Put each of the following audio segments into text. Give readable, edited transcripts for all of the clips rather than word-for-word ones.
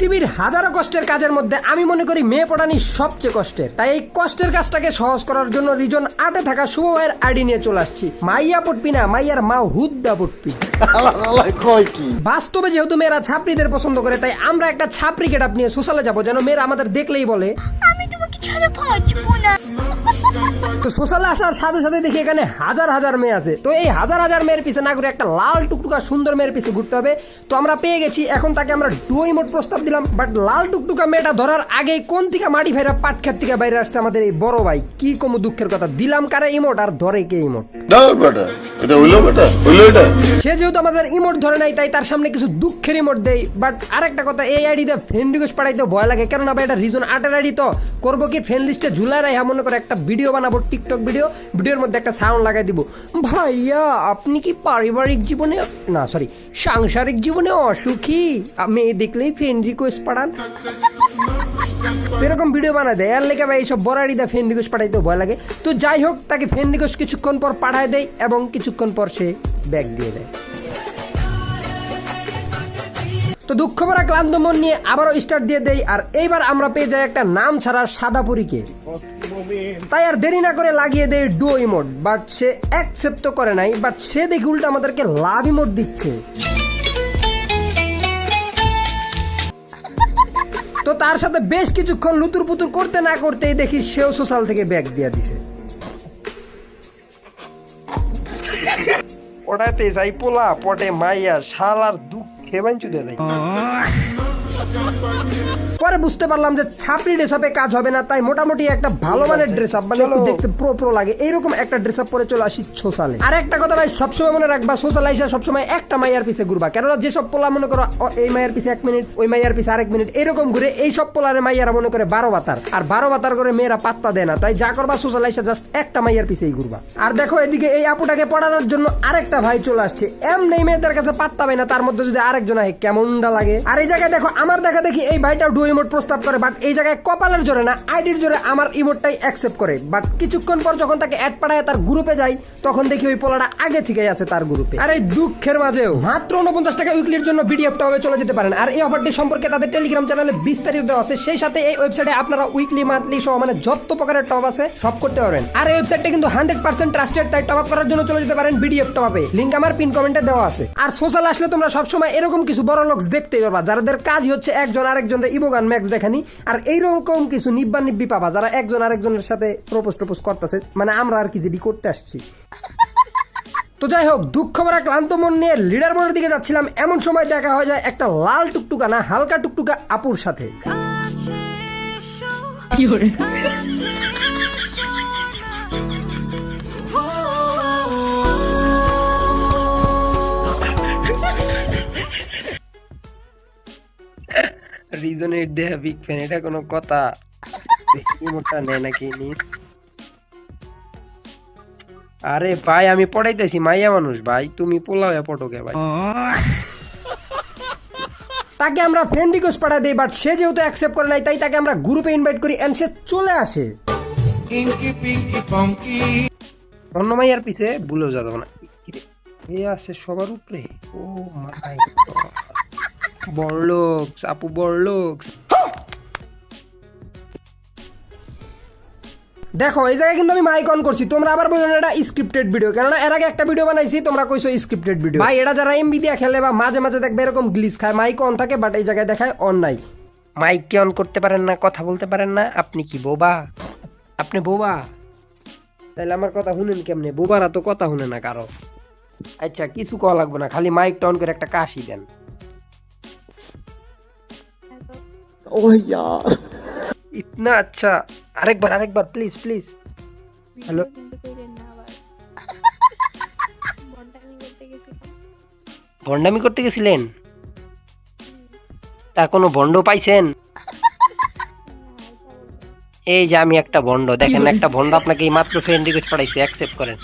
পৃথিবীর হাজারো কষ্টের কাজের মধ্যে আমি মনে করি মেয়ে পড়ানি সবচেয়ে কষ্টের। তাই এই কষ্টের কাজটাকে সহজ করার জন্য রিজন 8 এ থাকা শুভ ভাইয়ের আইডি নিয়ে চলে আসছি। মাইয়া পড়বি না, মাইয়ার মা হুদ্দা পড়বি। বাস্তবে যেহেতু মেয়েরা ছাপড়িদের পছন্দ করে, তাই আমরা একটা ছাপড়ি গেটআপ নিয়ে সোশ্যালে যাবো, যেন মেয়েরা আমাদের দেখলেই বলে আমি তোমাকে ছাড়া বাঁচবো না। তো সোশ্যালে আসার সাথে সাথে দেখি এখানে হাজার হাজার মেয়ে আছে। তো এই হাজার হাজার মেয়ের পিছে না ঘুরে একটা লাল টুকটুকা সুন্দর মেয়ের পিছে ঘুরতে হবে। তো আমরা পেয়ে গেছি, এখন তাকে আমরা ডুয়ো ইমোট প্রস্তাব দিলাম। বাট লাল টুকটুকা মেয়েটা ধরার আগে কোন থেকে মাটি ভাইরা পাট খেত থেকে বাইরে আসছে আমাদের এই বড় ভাই। কি কম দুঃখের কথা, দিলাম কারে ইমোট আর ধরে কে ইমোট। সে যেহেতু আমাদের ইমোট ধরে নাই, তাই তার সামনে কিছু দুঃখের ইমোট দেই। বাট আরেকটা কথা, এই আইডিতে ফ্রেন্ড রিকোয়েস্ট পাঠাইতে ভয় লাগে, কেননা ভাই এটা রিজন 8 এর আইডি। তো করবো কি, ফ্রেন্ড লিস্টে ঝুলাই রাই মনে করে একটা ভিডিও বানাবো, টিকটক ভিডিও। ভিডিওর মধ্যে একটা সাউন্ড লাগাই দিব, ভাইয়া আপনি কি পারিবারিক জীবনে না সরি সাংসারিক জীবনে অসুখী, মেয়ে দেখলেই ফ্রেন্ড রিকোয়েস্ট পাঠান। এরকম ভিডিও বানায় দেয়। এর লেগে ভাই এইসব বড়াড়িদা ফ্রেন্ড রিকোয়েস্ট পাঠাইতে ভয় লাগে। তো যাই হোক, তাকে ফ্রেন্ড রিকোয়েস্ট কিছুক্ষণ পর পাঠায় দেয় এবং কিছুক্ষণ পর সে ব্যাক দিয়ে দেয়। তো দুঃখ ভরা ক্লান্ত মন নিয়ে আবারও স্টার্ট দিয়ে দেই। আর এইবার আমরা পেয়ে যাই একটা নাম ছাড়া সাদা পরীকে। তাই আর দেরি না করে লাগিয়ে দেয় duo emote. But say accept তো করে নাই, বাট সে দেখি উল্টা আমাদেরকে লাভ ইমোট দিচ্ছে। তো তার সাথে বেশ কিছুক্ষণ লুতুর পুতুর করতে না করতেই দেখি সেও সোশ্যাল থেকে ব্যাক দিয়ে দিছে। পড়াতে যাই পোলা পটে মাইয়া শালার দুঃখে বাঞ্চুদে দেয়। পরে বুঝতে পারলাম যে ছাপড়ি ড্রেস আপে কাজ হবে না, তাই মোটামুটি একটা ভালো মানের ড্রেস আপ, মানে দেখতে প্রো প্রো লাগে এইরকম একটা ড্রেস আপ পরে চলে আসি সোশ্যালে। আর একটা কথা ভাই, সবসময় মনে রাখবা, সোশ্যাল আইসা সবসময় একটা মাইয়ার পিছে ঘুরবা। কেননা যেসব পোলা মনে করো এই মাইয়ার পিছে 1 মিনিট, ওই মাইয়ার পিছে আরেক মিনিট এরকম ঘুরে, এই সব পোলারে মাইয়ারা মনে করে 12 বাতার, আর 12 বাতার করে মেয়েরা পাত্তা দেয় না। তাই যা করবা, সোশ্যাল আইসা জাস্ট একটা মাইয়ার পিছেই ঘুরবা। আর দেখো এদিকে এই আপুটাকে পড়ানোর জন্য আরেকটা ভাই চলে আসছে। এমনি মেয়েদের কাছে পাত্তা পায় না, তার মধ্যে যদি আরেকজন আহে কেমনটা লাগে। আর এই জায়গায় দেখো আমার দেখা দেখি এই ভাইটাও ডুয়ো ইমোট প্রস্তাব করে। বাট এই জায়গায় কপালের জোরে না, আইডির জোরে আমার ইমোটটাই অ্যাকসেপ্ট করে। বাট কিছুক্ষণ পর যখন তাকে অ্যাড পাঠায় তার গ্রুপে যাই, তখন দেখি ওই পোলাটা আগে থেকেই আছে তার গ্রুপে। আর এই দুঃখের মাঝেও মাত্র 49 টাকা উইকলির জন্য বিডিএফটা ভাবে চলে যেতে পারেন। আর এই অফারটি সম্পর্কে তাদের টেলিগ্রাম চ্যানেলে বিস্তারিত দেওয়া আছে। সেই সাথে এই ওয়েবসাইটে আপনারা উইকলি, মান্থলি সহ মানে যত প্রকারের টপ আছে সব করতে পারবেন। আর এই ওয়েবসাইটটা কিন্তু 100% ট্রাস্টেড, তাই টপ আপ করার জন্য চলে যেতে পারেন বিডিএফ টপে। লিংক আমার পিন কমেন্টে দেওয়া আছে। আর সোশ্যাল আসলে তোমরা সবসময় এরকম কিছু বড় লোকস দেখতেই পারবা, যাদের কাজই হচ্ছে একজন আরেকজনের ইবোগান ম্যাক্স দেখানি। আর এইরকম কিছু নিব্বা নিব্বি পাবা, যারা একজন আরেকজনের সাথে প্রপোজ টপোজ করতেছে, মানে আমরা আর কি যেটি করতে আসছি। তো যাই হোক, দুঃখ ভরা ক্লান্ত মন নিয়ে লিডার বোর্ডের দিকে যাচ্ছিলাম, এমন সময় দেখা হয়ে যায় একটা লাল টুকটুকা না হালকা টুকটুকা আপুর সাথে। রিজনের দেয়া বিগ ফ্যান, এটা কোনো কথা? ইমোটটা নেয় নাকি নি? আরে ভাই আমি পড়াইতেছি, মাইয়া মানুষ ভাই, তুমি পোলাও পটোকে ভাই। তাকে আমরা ফ্রেন্ড রিকোয়েস্ট পাঠাই দেই, বাট সে যেহেতু অ্যাকসেপ্ট করে নাই, তাই তাকে আমরা গ্রুপে ইনভাইট করি এন্ড সে চলে আসে। অন্য মাইয়ার পিছে ভুলেও যাবো না, এ আসে সবার উপরে। ও মাই গড, বড়লোকস আপু, বড়লোকস। দেখো এই জায়গায় কিন্তু আমি মাইক অন করছি, তোমরা আবার বলছো এটা স্ক্রিপ্টেড ভিডিও, কেননা এর আগে একটা ভিডিও বানাইছি, তোমরা কইছো স্ক্রিপ্টেড ভিডিও। ভাই এটা যারা এমবি দিয়ে খেলে বা মাঝে মাঝে দেখবে এরকম গ্লিচ খায়, মাইক অন থাকে বাট এই জায়গায় দেখায় অন নাই। মাইক কে অন করতে পারেন না, কথা বলতে পারেন না, আপনি কি বোবা? আপনি বোবা? তাহলে আমার কথা শুনেন কেমনে? বোবারা তো কথা শুনে না কারো। আচ্ছা কিছু কওয়া লাগবে না, খালি মাইকটা অন করে একটা কাশি দেন। ও यार इतना अच्छा, আরেকবার প্লিজ প্লিজ। হ্যালো, ভন্ডামি করতে গেছিলেন? তা কোনো ভন্ড পাইছেন? এই যে আমি একটা ভন্ড, দেখেন একটা ভন্ড আপনাকে এই মাত্র ফ্রেন্ড রিকোয়েস্ট পাঠাইছে, অ্যাকসেপ্ট করেন।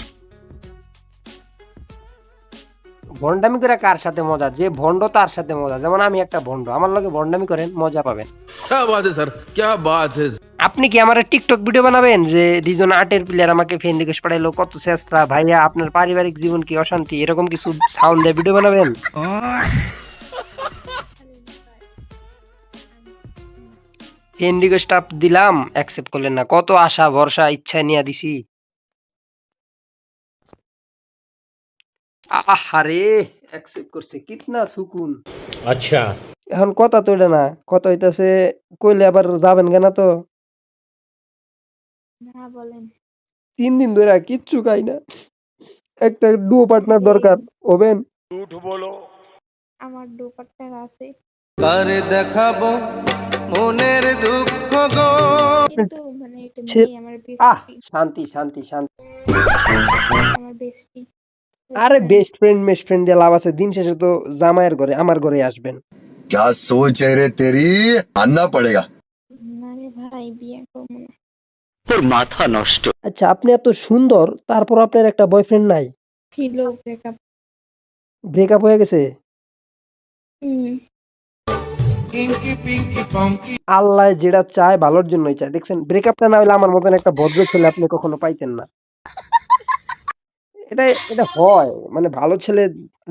ভন্ডামি করে কার সাথে মজা? যে ভন্ড তার সাথে মজা। যেমন আমি একটা ভন্ড, আমার লগে ভন্ডামি করেন, মজা পাবেন। क्या बात है सर, क्या बात है। আপনি কি আমার টিকটক ভিডিও বানাবেন যে রিজন 8 এর প্লেয়ার আমাকে ফ্রেন্ড রিকোয়েস্ট পাঠাইলো, কত চেষ্টা ভাইয়া, আপনার পারিবারিক জীবন কি অশান্তি, এরকম কিছু সাউন্ড দিয়ে ভিডিও বানাবেন? ইন্ডিগো স্টাফ দিলাম, অ্যাকসেপ্ট করলেন না। কত আশা ভরসা ইচ্ছা নিয়ে দিছি। আহারে অ্যাকসেপ্ট করছে, কিতনা সুকুন। अच्छा এখন কথা তো এটা না, কথা হইতাছে কইলে আবার যাবেন কেনা তো। না বলেন 3 দিন ধরে কিচ্ছু খাই না, একটা ডুও পার্টনার দরকার হবেন। আমার ডু পার্টনার আছে কারে দেখাবো মনের দুঃখ গো কিন্তু মানে এটা ছে- মেয়ে আমার আহ বেস্টি শান্তি শান্তি শান্তি। আমার বেস্টি আরে বেস্ট ফ্রেন্ড দিয়ে লাভ আছে? দিন শেষে তো জামাইয়ের ঘরে আমার ঘরে আসবেন। क्या सोच है रे तेरी मानना पड़ेगा। না রে ভাই বিয়ে করবো না আচ্ছা আপনি এত সুন্দর, তারপর আপনার একটা বয়ফ্রেন্ড নাই? ছিল ব্রেকআপ ব্রেকআপ হয়ে গেছে? আল্লাহ যেটা চায় ভালোর জন্যই চায়। দেখছেন, ব্রেকআপটা না হলে আমার মতন একটা ভদ্র ছেলে আপনি কখনো পাইতেন না। এটা এটা হয়, মানে ভালো ছেলে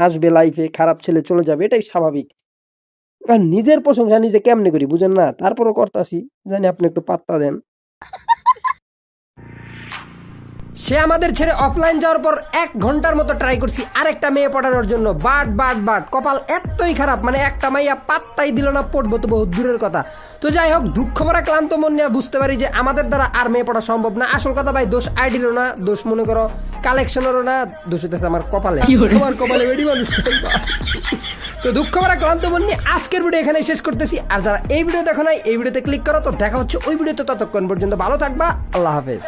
আসবে লাইফে, খারাপ ছেলে চলে যাবে, এটাই স্বাভাবিক। আর নিজের প্রশংসা নিজে কেমনে করি বুঝেন না, তারপরও করতাছি, জানি আপনি একটু পাত্তা দেন। সে আমাদের ছেড়ে অফলাইন যাওয়ার পর 1 ঘন্টার মতো ট্রাই করছি আরেকটা মেয়ে পটানোর জন্য, বাট কপাল এতই খারাপ, মানে একটা মাইয়া পাত্তাই দিল না, পড়বো তো বহুত দূরের কথা। তো যাই হোক, দুঃখ ভরা ক্লান্ত মন নিয়ে বুঝতে পারি যে আমাদের দ্বারা আর মেয়ে পড়া সম্ভব না। আসল কথা ভাই, দোষ আইডিরও না, দোষ মনে করো কালেকশনেরও না, দোষ হইতেছে আমার কপালে। আমার কপালে বেডি মানুষ। তো দুঃখ ভরা ক্লান্ত মন নিয়ে আজকের ভিডিও এখানে শেষ করতেছি। আর যারা এই ভিডিও দেখো নাই, এই ভিডিওতে ক্লিক করো। তো দেখা হচ্ছে ওই ভিডিওতে, ততক্ষণ পর্যন্ত ভালো থাকবা, আল্লাহ হাফেজ।